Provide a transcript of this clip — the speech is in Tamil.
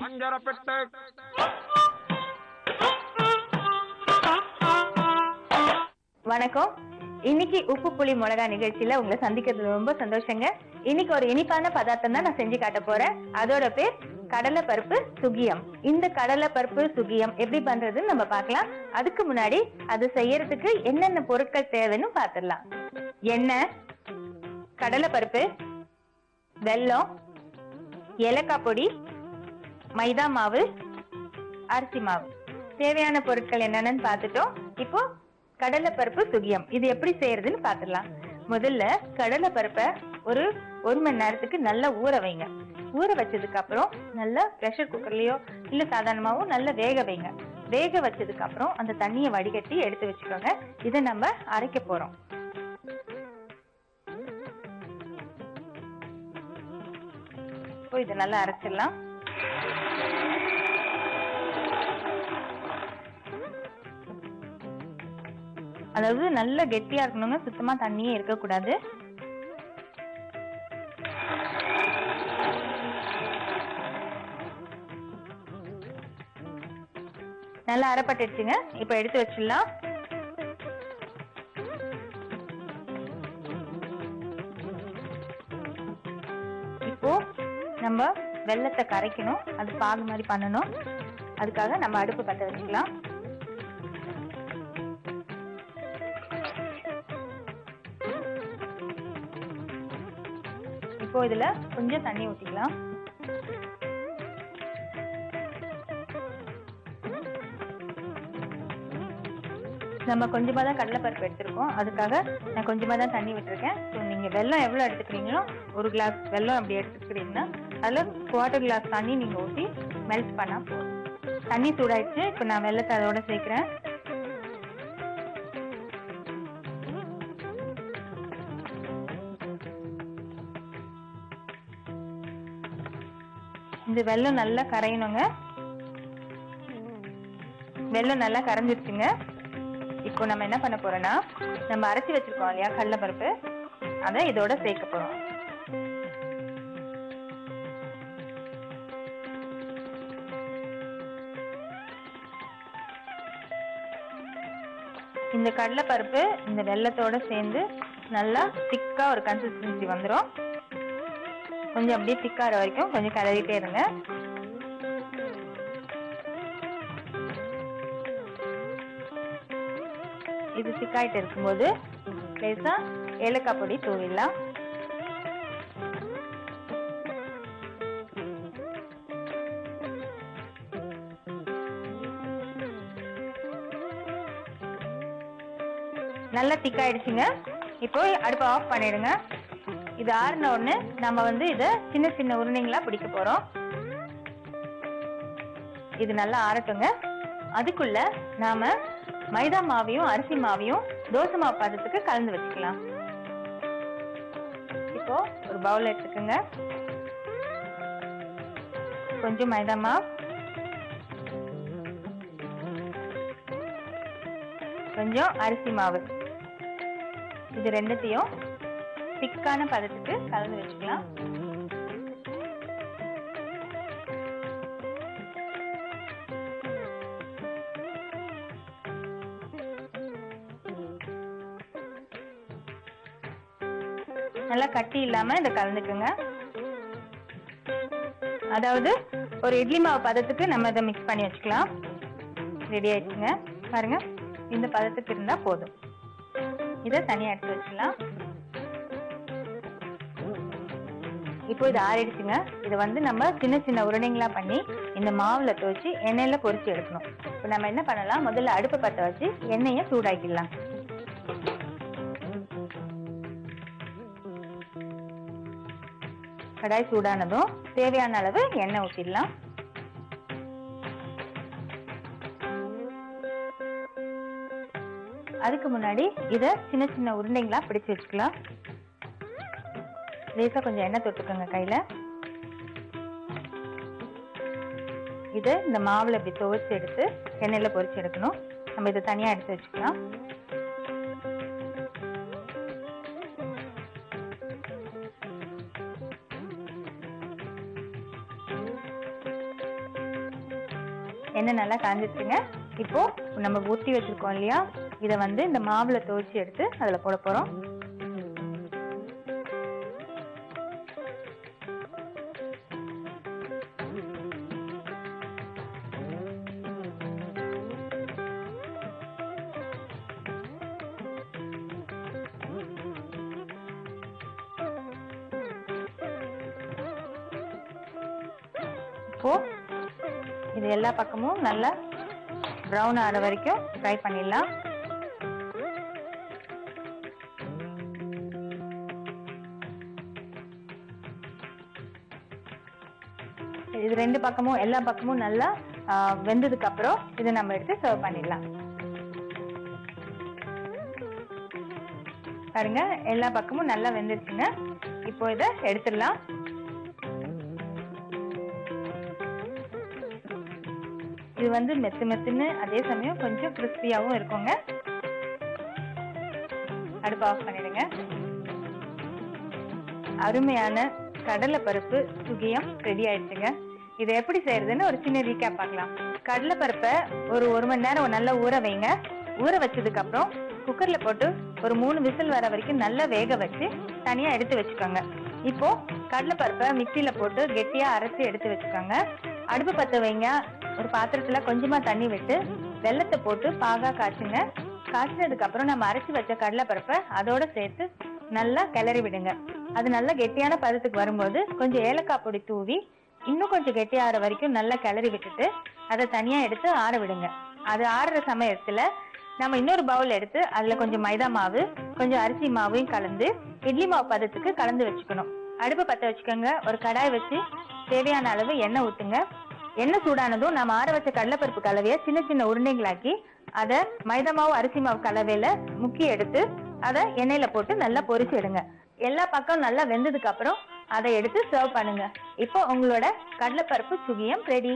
அஞ்சரப்பெட்டை. வணக்கம். இன்னைக்கு உப்பு புளி மிளகா நிகழ்ச்சியில உங்களை சந்திக்கிறது ரொம்ப சந்தோஷங்க. இன்னைக்கு ஒரு இனிப்பான பதார்த்தம் தான் நான் செஞ்சு காட்ட போறேன். அதோட பேர் கடலை பருப்பு சுகியம். இந்த கடலை பருப்பு சுகியம் எப்படி பண்றதுன்னு நம்ம பார்க்கலாம். அதுக்கு முன்னாடி அது செய்யறதுக்கு என்னென்ன பொருட்கள் தேவைன்னு பார்த்துடலாம். எண்ணெய், கடலை பருப்பு, வெல்லம், ஏலக்காய் பொடி, மைதா மாவு, அரிசி மாவு. தேவையான பொருட்கள் என்னென்னு பார்த்துட்டோம். இப்போ கடலை பருப்பு சுகியம் இது எப்படி செய்யறதுன்னு பார்த்துடலாம். முதல்ல கடலை பருப்பை ஒரு மணி நேரத்துக்கு நல்லா ஊற வைங்க. ஊற வச்சதுக்கு அப்புறம் நல்லா ப்ரெஷர் குக்கர்லயோ இல்ல சாதாரணமாவும் நல்லா வேக வைங்க. வேக வச்சதுக்கு அப்புறம் அந்த தண்ணியை வடிகட்டி எடுத்து வச்சுக்கோங்க. இதை நம்ம அரைக்க போறோம். இதை நல்லா அரைச்சிடலாம். அதாவது நல்ல கெட்டியா இருக்கணுங்க, சுத்தமா தண்ணியே இருக்கக்கூடாது. நல்லா அரைப்பட்டுச்சுங்க. இப்ப எடுத்து வச்சிடலாம். இப்போ நம்ம வெல்லத்தை கரைக்கணும். அது பாகு மாதிரி பண்ணணும். அதுக்காக நம்ம அடுப்பு பற்ற வச்சுக்கலாம். இப்போ இதுல கொஞ்சம் தண்ணி ஊற்றிக்கலாம். நம்ம கொஞ்சமா தான் கடலைப்பருப்பு எடுத்திருக்கோம். அதுக்காக நான் கொஞ்சமா தான் தண்ணி விட்டுருக்கேன். ஸோ நீங்க வெல்லம் எவ்வளோ எடுத்துக்கிறீங்களோ, ஒரு கிளாஸ் வெல்லம் அப்படி எடுத்துக்கிறீங்கன்னா அதில் 1/4 கிளாஸ் தண்ணி நீங்க ஊற்றி மெல்ட் பண்ணா போதும். தண்ணி சூடாயிடுச்சு. இப்போ நான் வெல்லத்தை அதோட சேர்க்கிறேன். இந்த வெல்லம் நல்லா கரையணுங்க. வெல்லம் நல்லா கரைஞ்சிருச்சுங்க. இப்போ நம்ம என்ன பண்ண போறோம்னா, நம்ம அரைச்சி வச்சிருக்கோம் இல்லையா கடலை பருப்பு, அதை இதோட சேர்க்க போறோம். இந்த கடலை பருப்பு இந்த வெல்லத்தோட சேர்ந்து நல்லா திக்கா ஒரு கன்சிஸ்டன்சி வந்துடும். கொஞ்சம் அப்படியே திக்கார வரைக்கும் கொஞ்சம் கலரிட்டே இருங்க. இது திக்காயிட்டு இருக்கும்போது லேசா ஏலக்காய் பொடி தூவிடலாம். நல்லா திக்காயிடுச்சுங்க. இப்போ அடுப்பை ஆஃப் பண்ணிடுங்க. இது ஆறின உடனே நம்ம இதை சின்ன சின்ன உருண்டைங்களா பிடிக்க போறோம். இது நல்லா ஆறட்டுங்க. அதுக்குள்ள நாம மைதா மாவையும் அரிசி மாவையும் தோசை மாவு பதத்துக்கு கலந்து வச்சுக்கலாம். இப்போ ஒரு பவுல் எடுத்துக்கோங்க. கொஞ்சம் மைதா மாவு, கொஞ்சம் அரிசி மாவு, இது ரெண்டுத்தையும் திக்கான பதத்துக்கு கலந்து வச்சுக்கலாம். நல்லா கட்டி இல்லாம இதை கலந்துக்குங்க. அதாவது ஒரு இட்லி மாவு பதத்துக்கு நம்ம இதை மிக்ஸ் பண்ணி வச்சுக்கலாம். ரெடி ஆயிடுச்சுங்க. பாருங்க, இந்த பதத்துக்கு இருந்தா போதும். இதை தனியா எடுத்து வச்சுக்கலாம். இப்போ இது ஆறிடுச்சுங்க. இதை நம்ம சின்ன சின்ன உருண்டைங்களா பண்ணி இந்த மாவுல துவைச்சு எண்ணெயில பொரிச்சு எடுக்கணும். இப்போ நம்ம என்ன பண்ணலாம், முதல்ல அடுப்பை பற்ற வச்சு எண்ணெயை சூடாக்கிடலாம். கடாய் சூடானதும் தேவையான அளவு எண்ணெய் ஊற்றிடலாம். அதுக்கு முன்னாடி இதை சின்ன சின்ன உருண்டைங்களா பிடிச்சு வச்சுக்கலாம். லேசா கொஞ்சம் எண்ணெய் தொட்டுக்கோங்க கையில. இது இந்த மாவுல இப்படி துவைச்சு எடுத்து எண்ணெயில பொரிச்சு எடுக்கணும். நம்ம இதை தனியா எடுத்து வச்சுக்கலாம். எண்ணெய் நல்லா காஞ்சிச்சுங்க. இப்போ நம்ம ஊற்றி வச்சிருக்கோம் இல்லையா, இதை வந்து இந்த மாவுல துவைச்சி எடுத்து அதுல போட போறோம். இப்போ இது எல்லா பக்கமும் நல்லா ப்ரௌன் ஆகிற வரைக்கும் ஃப்ரை பண்ணிடலாம். இது ரெண்டு பக்கமும் எல்லா பக்கமும் நல்லா வெந்ததுக்கு அப்புறம் இதை நம்ம எடுத்து சர்வ் பண்ணிடலாம். பாருங்க, எல்லா பக்கமும் நல்லா வெந்துருச்சுங்க. இப்போ இதை எடுத்துடலாம். இது வந்து மெத்து மெத்துன்னு அதே சமயம் கொஞ்சம் கிறிஸ்பியாவும் இருக்குங்க. அடுப்பு ஆஃப் பண்ணிடுங்க. அருமையான கடலை பருப்பு சுகியம் ரெடி ஆயிடுச்சுங்க. இதை எப்படி செய்யறதுன்னு ஒரு சின்ன ரீகேப் பார்க்கலாம். கடலை பருப்பை ஒரு மணி நேரம் நல்லா ஊற வைங்க. ஊற வச்சதுக்கு அப்புறம் குக்கர்ல போட்டு ஒரு 3 விசில் வர வரைக்கும் நல்லா வேக வச்சு தனியா எடுத்து வச்சுக்கோங்க. இப்போ கடலை பருப்பை மிக்சியில போட்டு கெட்டியா அரைச்சி எடுத்து வச்சுக்கோங்க. அடுப்பு பற்ற வைங்க. ஒரு பாத்திரத்துல கொஞ்சமா தண்ணி விட்டு வெல்லத்தை போட்டு பாகா காய்ச்சுங்க. காய்ச்சினதுக்கு அப்புறம் நம்ம அரைச்சி வச்ச கடலை பருப்பை அதோட சேர்த்து நல்லா கிளறி விடுங்க. அது நல்லா கெட்டியான பதத்துக்கு வரும்போது கொஞ்சம் ஏலக்காய் பொடி தூவி இன்னும் கொஞ்சம் கெட்டியாகிற வரைக்கும் நல்லா கிளறி விட்டுட்டு அதை தனியா எடுத்து ஆற விடுங்க. அது ஆறுற சமயத்துல நம்ம இன்னொரு பவுல் எடுத்து அதுல கொஞ்சம் மைதா மாவு கொஞ்சம் அரிசி மாவையும் கலந்து இட்லி மாவு பதத்துக்கு கலந்து வச்சுக்கணும். அடுப்பு பற்ற வச்சுக்கோங்க. ஒரு கடாய் வச்சு தேவையான அளவு எண்ணெய் ஊத்துங்க. எண்ணெய் சூடானதும் நம்ம ஆற வச்ச கடலைப்பருப்பு கலவையை சின்ன சின்ன உருண்டைகளாக்கி அதை மைதா மாவு அரிசி மாவு கலவையில முக்கி எடுத்து அதை எண்ணெயில போட்டு நல்லா பொரிச்சு எடுங்க. எல்லா பக்கம் நல்லா வெந்ததுக்கு அப்புறம் அதை எடுத்து சர்வ் பண்ணுங்க. இப்போ உங்களோட கடலைப்பருப்பு சுகியம் ரெடி.